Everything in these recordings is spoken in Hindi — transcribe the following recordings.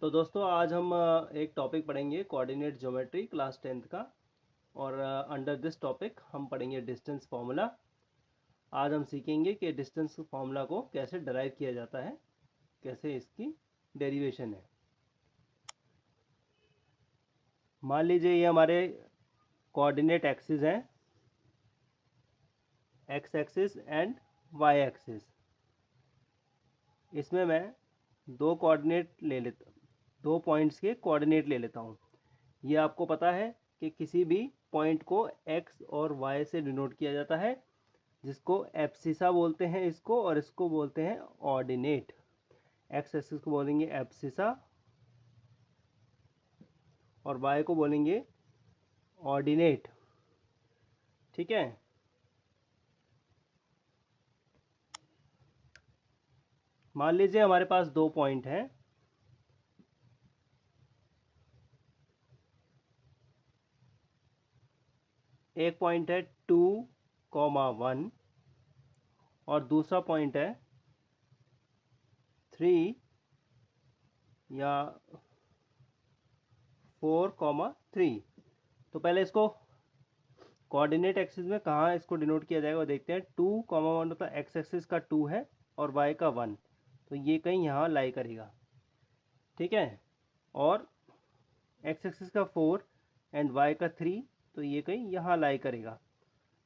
तो दोस्तों आज हम एक टॉपिक पढ़ेंगे कोऑर्डिनेट ज्योमेट्री क्लास 10th का। और अंडर दिस टॉपिक हम पढ़ेंगे डिस्टेंस फार्मूला। आज हम सीखेंगे कि डिस्टेंस फार्मूला को कैसे डराइव किया जाता है, कैसे इसकी डेरिवेशन है। मान लीजिए ये हमारे कोऑर्डिनेट एक्सिस हैं, x axis and y axis. इसमें मैं दो पॉइंट्स के कोऑर्डिनेट ले लेता हूँ। ये आपको पता है कि किसी भी पॉइंट को एक्स और वाई से डिनोट किया जाता है, जिसको एब्सिसा बोलते हैं इसको, और इसको बोलते हैं ऑर्डिनेट। एक्स एक्सिस को बोलेंगे एब्सिसा और वाई को बोलेंगे ऑर्डिनेट। ठीक है। मान लीजिए हमारे पास दो पॉइंट हैं, एक पॉइंट है 2,1 और दूसरा पॉइंट है 3 या 4,3। तो पहले इसको कोऑर्डिनेट एक्सिस में कहाँ इसको डिनोट किया जाएगा वो देखते हैं। 2,1 मतलब एक्स एक्सिस का 2 है और वाई का 1, तो ये कहीं यहाँ लाई करेगा। ठीक है। और एक्स एक्सिस का 4 एंड वाई का 3, तो ये कहीं यहाँ लाई करेगा।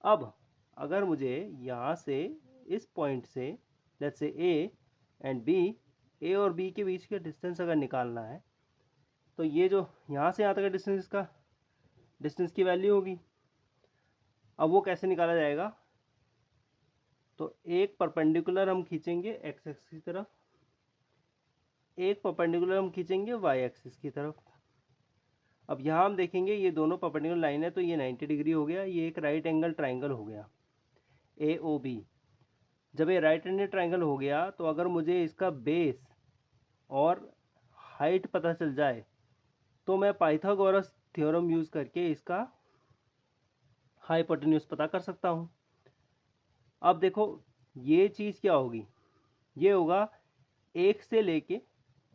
अब अगर मुझे यहाँ से इस पॉइंट से let's say A and B, ए और बी के बीच का डिस्टेंस अगर निकालना है, तो ये जो यहाँ से यहाँ तक का डिस्टेंस, इसका डिस्टेंस की वैल्यू होगी। अब वो कैसे निकाला जाएगा? तो एक परपेंडिकुलर हम खींचेंगे एक्स एक्सिस की तरफ, एक परपेंडिकुलर हम खींचेंगे वाई एक्सिस की तरफ। अब यहाँ हम देखेंगे ये दोनों परपेंडिकुलर लाइन है, तो ये 90 डिग्री हो गया, ये एक राइट एंगल ट्राइंगल हो गया ए ओ बी। जब ये राइट एंगल ट्राइंगल हो गया, तो अगर मुझे इसका बेस और हाइट पता चल जाए, तो मैं पाइथागोरस थ्योरम यूज़ करके इसका हाइपोटेन्यूज पता कर सकता हूँ। अब देखो ये चीज़ क्या होगी, ये होगा एक से लेके,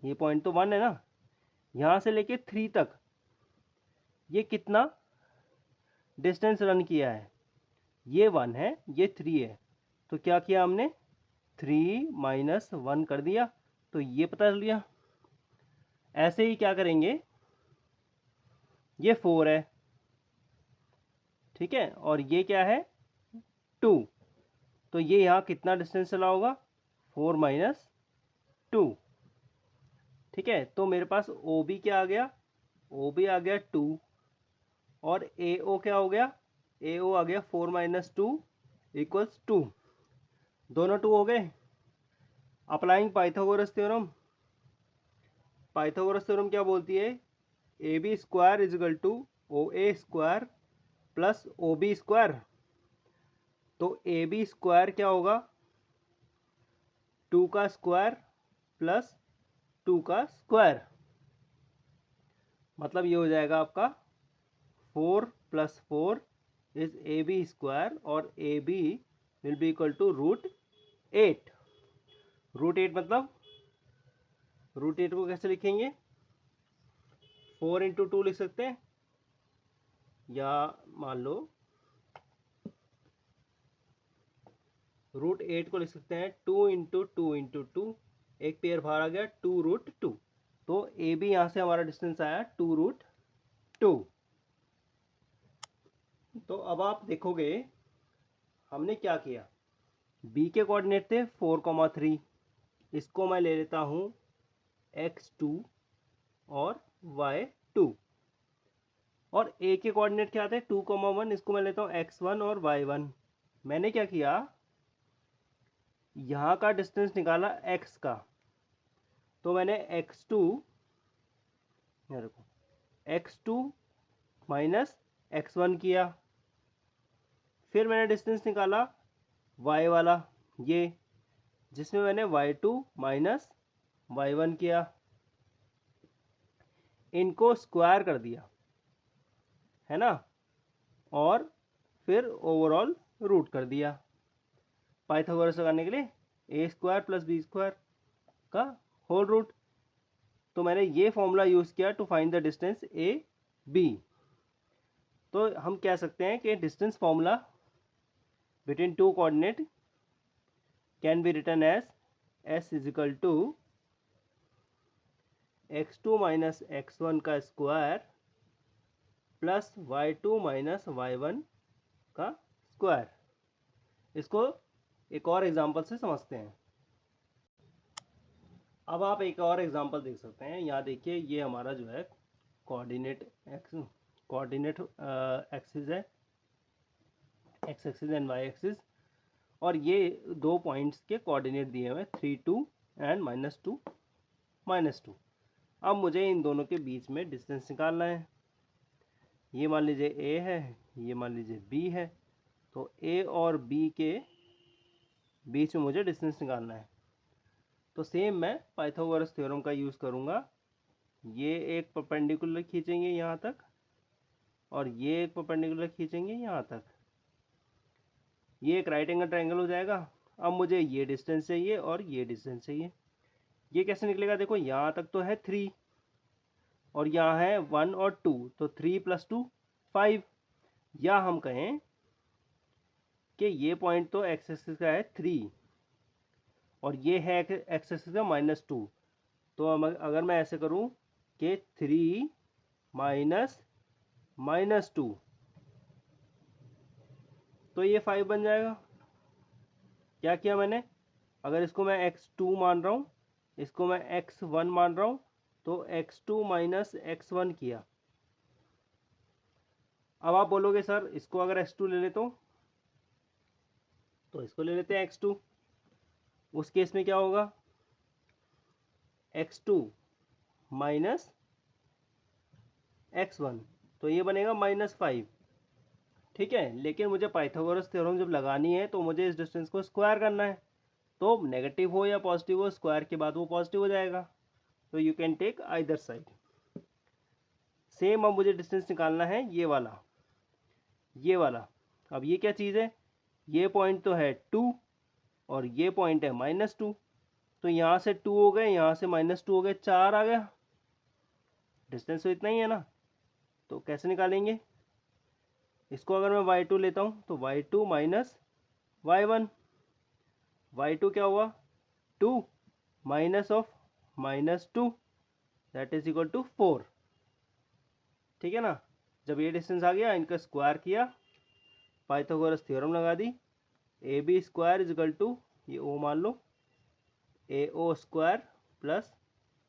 ये पॉइंट तो 1 है ना, यहाँ से लेके 3 तक ये कितना डिस्टेंस रन किया है। ये 1 है, ये 3 है, तो क्या किया हमने 3 माइनस 1 कर दिया, तो ये पता चल गया। ऐसे ही क्या करेंगे, ये 4 है, ठीक है, और ये क्या है 2, तो ये यहाँ कितना डिस्टेंस चला होगा 4 माइनस 2। ठीक है, तो मेरे पास ओ बी क्या आ गया, ओ बी आ गया 2, और ए ओ क्या हो गया, ए ओ आ गया 4 माइनस 2 इक्वल्स 2। दोनों 2 हो गए। Applying Pythagoras theorem, Pythagoras theorem क्या बोलती है, A B square is equal to O A square plus O B square. तो ए बी स्क्वायर क्या होगा 2 का स्क्वायर प्लस 2 का स्क्वायर, मतलब ये हो जाएगा आपका 4 plus 4 is A B square, और A B will be equal to √8। √8 मतलब √8 को कैसे लिखेंगे, 4 इंटू 2 लिख सकते हैं, या मान लो √8 को लिख सकते हैं 2 इंटू 2 इंटू 2, एक पेयर बाहर आ गया 2√2। तो ए बी यहाँ से हमारा डिस्टेंस आया 2√2। तो अब आप देखोगे हमने क्या किया, बी के कोऑर्डिनेट थे 4,3, इसको मैं ले लेता हूँ x2 और y2, और a के कोऑर्डिनेट क्या थे 2,1, इसको मैं लेता हूँ x1 और y1। मैंने क्या किया, यहाँ का डिस्टेंस निकाला x का, तो मैंने x2, यहाँ देखो x2 माइनस x1 किया, फिर मैंने डिस्टेंस निकाला y वाला, ये जिसमें मैंने y2 माइनस y1 किया, इनको स्क्वायर कर दिया है ना, और फिर ओवरऑल रूट कर दिया पाइथागोरस लगाने के लिए, A square plus B square का होल रूट। तो मैंने ये फॉर्मूला यूज़ किया to find the distance A B. तो हम कह सकते हैं कि distance formula between two coordinate can be written as S is equal to x2 minus x1 का square plus y2 minus y1 का स्क्वायर। इसको एक और एग्जांपल से समझते हैं। अब आप एक और एग्जांपल देख सकते हैं। यहाँ देखिए, ये हमारा जो है कोऑर्डिनेट एक्सिस है, x axis and y axis, और ये दो पॉइंट्स के कोऑर्डिनेट दिए हुए हैं 3 2 एंड -2 -2। अब मुझे इन दोनों के बीच में डिस्टेंस निकालना है। ये मान लीजिए ए है, ये मान लीजिए बी है। तो ए और बी के बीच में मुझे डिस्टेंस निकालना है। तो सेम मैं पाइथागोरस थ्योरम का यूज़ करूँगा। ये एक परपेंडिकुलर खींचेंगे यहाँ तक, और ये एक परपेंडिकुलर खींचेंगे यहाँ तक। ये एक राइट एंगल ट्रायंगल हो जाएगा। अब मुझे ये डिस्टेंस चाहिए और ये डिस्टेंस चाहिए। ये कैसे निकलेगा? देखो, यहाँ तक तो है 3 और यहाँ है 1 और 2, तो 3 + 2 5। या हम कहें कि ये पॉइंट तो एक्स एक्सिस का है 3 और ये है एक्स एक्सिस का -2। तो अगर मैं ऐसे करूं कि 3 माइनस -2, तो ये 5 बन जाएगा। क्या किया मैंने? अगर इसको मैं x2 मान रहा हूँ, इसको मैं x1 मान रहा हूँ, तो x2 माइनस x1 किया। अब आप बोलोगे सर, इसको अगर x2 ले लेता हूँ, तो इसको ले लेते हैं x2। उस केस में क्या होगा? x2 माइनस x1, तो ये बनेगा -5। ठीक है, लेकिन मुझे पाइथागोरस थ्योरम जब लगानी है तो मुझे इस डिस्टेंस को स्क्वायर करना है। तो नेगेटिव हो या पॉजिटिव हो, स्क्वायर के बाद वो पॉजिटिव हो जाएगा। तो you can take either side. Same अब मुझे डिस्टेंस निकालना है ये वाला, ये वाला। अब ये क्या चीज़ है? ये पॉइंट तो है 2 और ये पॉइंट है -2। तो यहाँ से 2 हो गए, यहाँ से -2 हो गए, 4 आ गया। डिस्टेंस तो इतना ही है ना। तो कैसे निकालेंगे इसको? अगर मैं y2 लेता हूँ तो y2 माइनस y1। y2 क्या हुआ? 2 minus of -2, that is equal to 4। ठीक है ना। जब ये डिस्टेंस आ गया, इनका स्क्वायर किया, पाइथागोरस थ्योरम लगा दी। A B square is equal to, ये ओ मान लो, A O square plus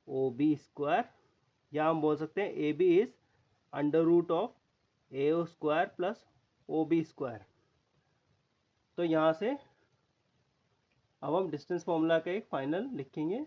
O B square, या हम बोल सकते हैं A B is √ of A O square plus O B square. तो यहाँ से अब हम डिस्टेंस फॉर्मूला का एक फाइनल लिखेंगे।